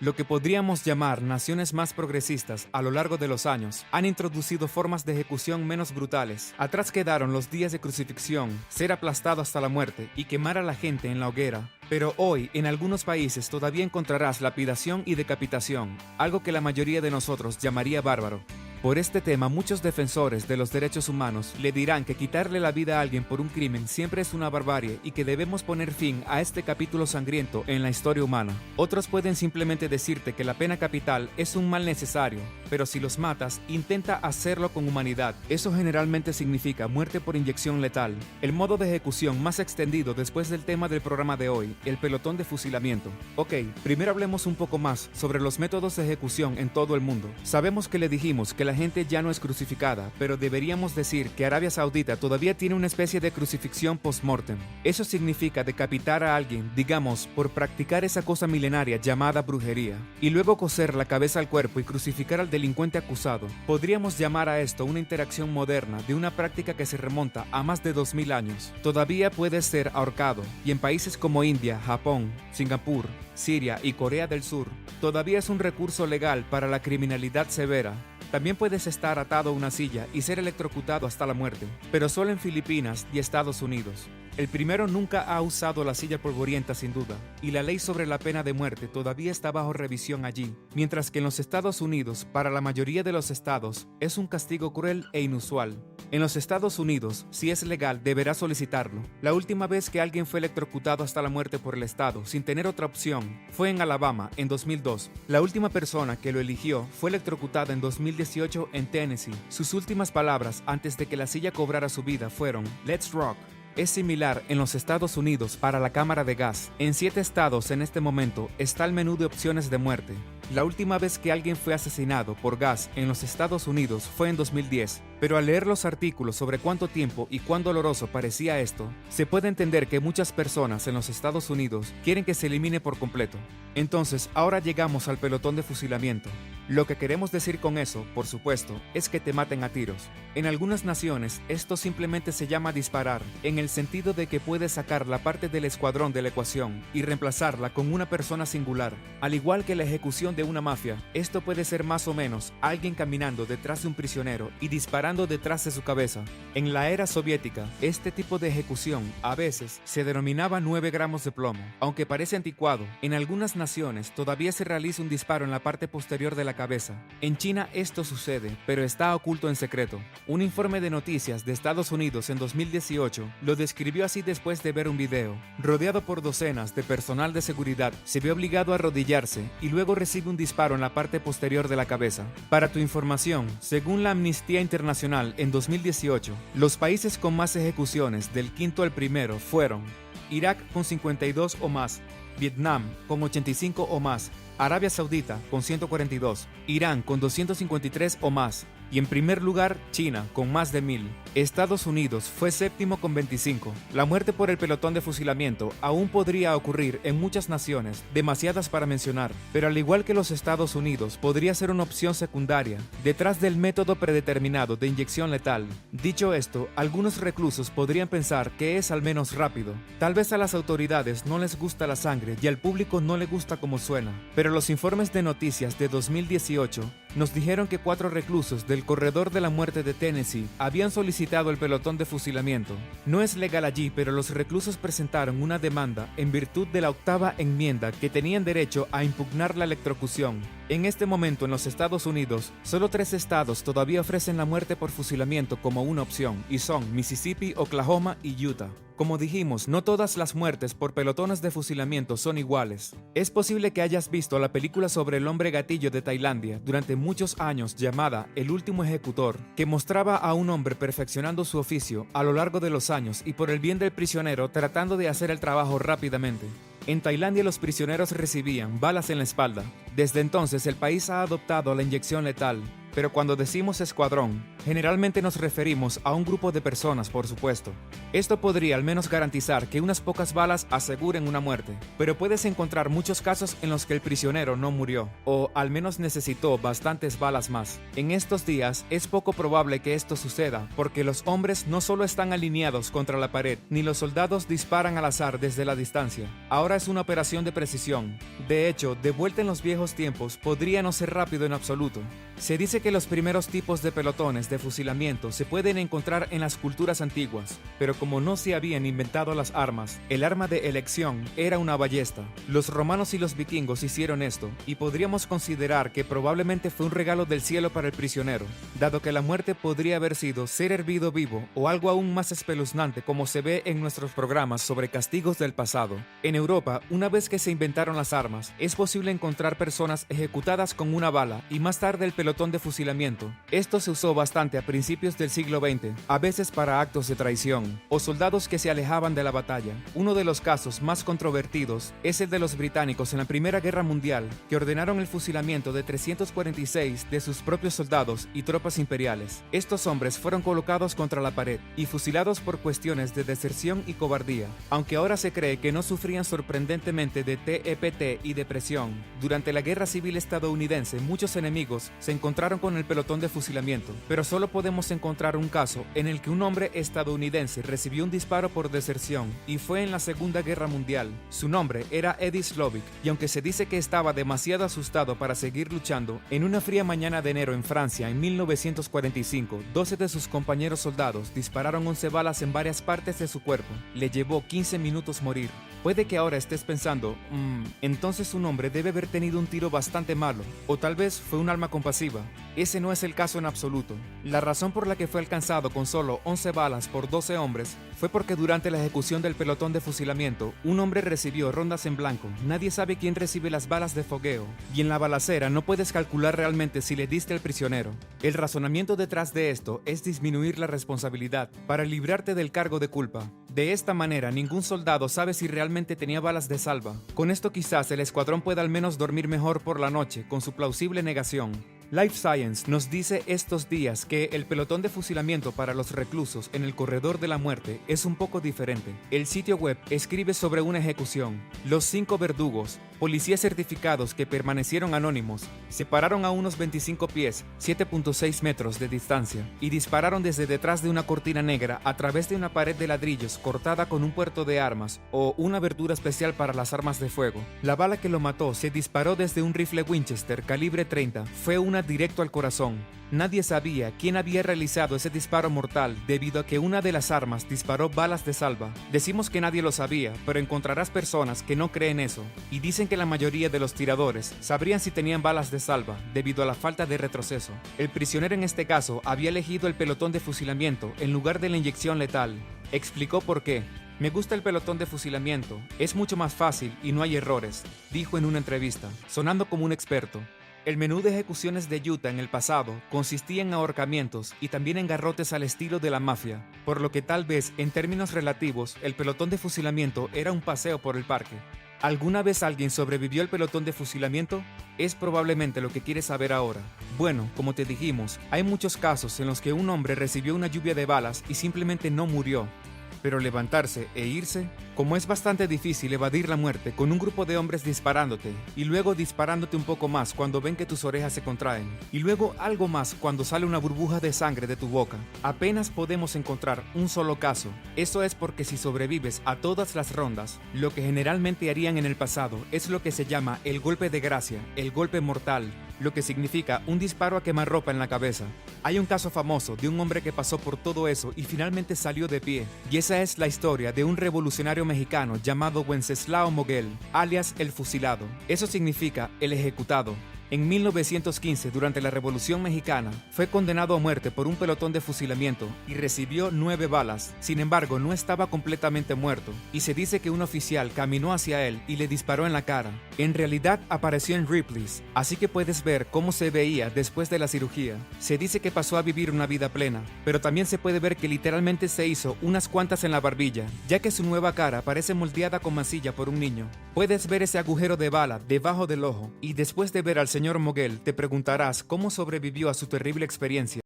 Lo que podríamos llamar naciones más progresistas a lo largo de los años han introducido formas de ejecución menos brutales. Atrás quedaron los días de crucifixión, ser aplastado hasta la muerte y quemar a la gente en la hoguera. Pero hoy, en algunos países todavía encontrarás lapidación y decapitación, algo que la mayoría de nosotros llamaría bárbaro. Por este tema, muchos defensores de los derechos humanos le dirán que quitarle la vida a alguien por un crimen siempre es una barbarie y que debemos poner fin a este capítulo sangriento en la historia humana. Otros pueden simplemente decirte que la pena capital es un mal necesario, pero si los matas, intenta hacerlo con humanidad. Eso generalmente significa muerte por inyección letal. El modo de ejecución más extendido después del tema del programa de hoy, el pelotón de fusilamiento. Ok, primero hablemos un poco más sobre los métodos de ejecución en todo el mundo. Sabemos que le dijimos que la gente ya no es crucificada, pero deberíamos decir que Arabia Saudita todavía tiene una especie de crucifixión post-mortem. Eso significa decapitar a alguien, digamos, por practicar esa cosa milenaria llamada brujería, y luego coser la cabeza al cuerpo y crucificar al delincuente acusado. Podríamos llamar a esto una interacción moderna de una práctica que se remonta a más de 2000 años. Todavía puede ser ahorcado, y en países como India, Japón, Singapur, Siria y Corea del Sur, todavía es un recurso legal para la criminalidad severa. También puedes estar atado a una silla y ser electrocutado hasta la muerte, pero solo en Filipinas y Estados Unidos. El primero nunca ha usado la silla polvorienta sin duda, y la ley sobre la pena de muerte todavía está bajo revisión allí, mientras que en los Estados Unidos, para la mayoría de los estados, es un castigo cruel e inusual. En los Estados Unidos, si es legal, deberás solicitarlo. La última vez que alguien fue electrocutado hasta la muerte por el estado, sin tener otra opción, fue en Alabama, en 2002. La última persona que lo eligió fue electrocutada en 2018 en Tennessee. Sus últimas palabras antes de que la silla cobrara su vida fueron "Let's rock". Es similar en los Estados Unidos para la cámara de gas. En 7 estados en este momento está el menú de opciones de muerte. La última vez que alguien fue asesinado por gas en los Estados Unidos fue en 2010, pero al leer los artículos sobre cuánto tiempo y cuán doloroso parecía esto, se puede entender que muchas personas en los Estados Unidos quieren que se elimine por completo. Entonces, ahora llegamos al pelotón de fusilamiento. Lo que queremos decir con eso, por supuesto, es que te maten a tiros. En algunas naciones, esto simplemente se llama disparar, en el sentido de que puedes sacar la parte del escuadrón de la ecuación y reemplazarla con una persona singular. Al igual que la ejecución de una mafia, esto puede ser más o menos alguien caminando detrás de un prisionero y disparando detrás de su cabeza. En la era soviética, este tipo de ejecución a veces se denominaba 9 gramos de plomo. Aunque parece anticuado, en algunas naciones todavía se realiza un disparo en la parte posterior de la cabeza. En China esto sucede, pero está oculto en secreto. Un informe de noticias de Estados Unidos en 2018 lo describió así después de ver un video. Rodeado por docenas de personal de seguridad, se ve obligado a arrodillarse y luego recibe un disparo en la parte posterior de la cabeza. Para tu información, según la Amnistía Internacional en 2018, los países con más ejecuciones del quinto al primero fueron Irak con 52 o más, Vietnam con 85 o más, Arabia Saudita con 142, Irán con 253 o más, y en primer lugar China con más de 1000. Estados Unidos fue séptimo con 25. La muerte por el pelotón de fusilamiento aún podría ocurrir en muchas naciones, demasiadas para mencionar, pero al igual que los Estados Unidos, podría ser una opción secundaria, detrás del método predeterminado de inyección letal. Dicho esto, algunos reclusos podrían pensar que es al menos rápido. Tal vez a las autoridades no les gusta la sangre y al público no le gusta cómo suena, pero los informes de noticias de 2018 nos dijeron que 4 reclusos del corredor de la muerte de Tennessee habían solicitado el pelotón de fusilamiento. No es legal allí, pero los reclusos presentaron una demanda en virtud de la 8ª enmienda que tenían derecho a impugnar la electrocución. En este momento en los Estados Unidos, solo 3 estados todavía ofrecen la muerte por fusilamiento como una opción, y son Mississippi, Oklahoma y Utah. Como dijimos, no todas las muertes por pelotones de fusilamiento son iguales. Es posible que hayas visto la película sobre el hombre gatillo de Tailandia durante muchos años llamada El último ejecutor, que mostraba a un hombre perfeccionando su oficio a lo largo de los años y por el bien del prisionero tratando de hacer el trabajo rápidamente. En Tailandia los prisioneros recibían balas en la espalda. Desde entonces el país ha adoptado la inyección letal, pero cuando decimos escuadrón, Generalmente nos referimos a un grupo de personas, por supuesto. Esto podría al menos garantizar que unas pocas balas aseguren una muerte, pero puedes encontrar muchos casos en los que el prisionero no murió, o al menos necesitó bastantes balas más. En estos días es poco probable que esto suceda, porque los hombres no solo están alineados contra la pared, ni los soldados disparan al azar desde la distancia. Ahora es una operación de precisión. De hecho, de vuelta en los viejos tiempos, podría no ser rápido en absoluto. Se dice que los primeros tipos de pelotones de fusilamiento se pueden encontrar en las culturas antiguas, pero como no se habían inventado las armas, el arma de elección era una ballesta. Los romanos y los vikingos hicieron esto, y podríamos considerar que probablemente fue un regalo del cielo para el prisionero, dado que la muerte podría haber sido ser hervido vivo o algo aún más espeluznante como se ve en nuestros programas sobre castigos del pasado. En Europa, una vez que se inventaron las armas, es posible encontrar personas ejecutadas con una bala y más tarde el pelotón de fusilamiento. Esto se usó bastante a principios del siglo XX, a veces para actos de traición, o soldados que se alejaban de la batalla. Uno de los casos más controvertidos es el de los británicos en la Primera Guerra Mundial, que ordenaron el fusilamiento de 346 de sus propios soldados y tropas imperiales. Estos hombres fueron colocados contra la pared y fusilados por cuestiones de deserción y cobardía, aunque ahora se cree que no sufrían sorprendentemente de TEPT y depresión. Durante la Guerra Civil estadounidense, muchos enemigos se encontraron con el pelotón de fusilamiento, pero solo podemos encontrar un caso en el que un hombre estadounidense recibió un disparo por deserción y fue en la Segunda Guerra Mundial. Su nombre era Eddie Slovic, y aunque se dice que estaba demasiado asustado para seguir luchando, en una fría mañana de enero en Francia en 1945, 12 de sus compañeros soldados dispararon 11 balas en varias partes de su cuerpo. Le llevó 15 minutos morir. Puede que ahora estés pensando, entonces un hombre debe haber tenido un tiro bastante malo, o tal vez fue un alma compasiva. Ese no es el caso en absoluto. La razón por la que fue alcanzado con solo 11 balas por 12 hombres fue porque durante la ejecución del pelotón de fusilamiento, un hombre recibió rondas en blanco. Nadie sabe quién recibe las balas de fogueo, y en la balacera no puedes calcular realmente si le diste al prisionero. El razonamiento detrás de esto es disminuir la responsabilidad para librarte del cargo de culpa. De esta manera, ningún soldado sabe si realmente tenía balas de salva. Con esto quizás el escuadrón pueda al menos dormir mejor por la noche con su plausible negación. Life Science nos dice estos días que el pelotón de fusilamiento para los reclusos en el corredor de la muerte es un poco diferente. El sitio web escribe sobre una ejecución. Los 5 verdugos, policías certificados que permanecieron anónimos, se pararon a unos 25 pies, 7.6 metros de distancia, y dispararon desde detrás de una cortina negra a través de una pared de ladrillos cortada con un puerto de armas o una abertura especial para las armas de fuego. La bala que lo mató se disparó desde un rifle Winchester calibre 30. Fue una directo al corazón. Nadie sabía quién había realizado ese disparo mortal debido a que una de las armas disparó balas de salva. Decimos que nadie lo sabía, pero encontrarás personas que no creen eso y dicen que la mayoría de los tiradores sabrían si tenían balas de salva debido a la falta de retroceso. El prisionero en este caso había elegido el pelotón de fusilamiento en lugar de la inyección letal. Explicó por qué. Me gusta el pelotón de fusilamiento, es mucho más fácil y no hay errores, dijo en una entrevista, sonando como un experto. El menú de ejecuciones de Utah en el pasado consistía en ahorcamientos y también en garrotes al estilo de la mafia, por lo que tal vez en términos relativos el pelotón de fusilamiento era un paseo por el parque. ¿Alguna vez alguien sobrevivió al pelotón de fusilamiento? Es probablemente lo que quieres saber ahora. Bueno, como te dijimos, hay muchos casos en los que un hombre recibió una lluvia de balas y simplemente no murió. Pero levantarse e irse, como es bastante difícil evadir la muerte con un grupo de hombres disparándote y luego disparándote un poco más cuando ven que tus orejas se contraen y luego algo más cuando sale una burbuja de sangre de tu boca, apenas podemos encontrar un solo caso. Eso es porque si sobrevives a todas las rondas, lo que generalmente harían en el pasado es lo que se llama el golpe de gracia, el golpe mortal, lo que significa un disparo a quemarropa en la cabeza. Hay un caso famoso de un hombre que pasó por todo eso y finalmente salió de pie, y esa es la historia de un revolucionario mexicano llamado Wenceslao Moguel, alias el fusilado. Eso significa el ejecutado. En 1915, durante la Revolución Mexicana, fue condenado a muerte por un pelotón de fusilamiento y recibió 9 balas. Sin embargo, no estaba completamente muerto, y se dice que un oficial caminó hacia él y le disparó en la cara. En realidad, apareció en Ripley's, así que puedes ver cómo se veía después de la cirugía. Se dice que pasó a vivir una vida plena, pero también se puede ver que literalmente se hizo unas cuantas en la barbilla, ya que su nueva cara parece moldeada con masilla por un niño. Puedes ver ese agujero de bala debajo del ojo, y después de ver al señor Moguel, te preguntarás cómo sobrevivió a su terrible experiencia.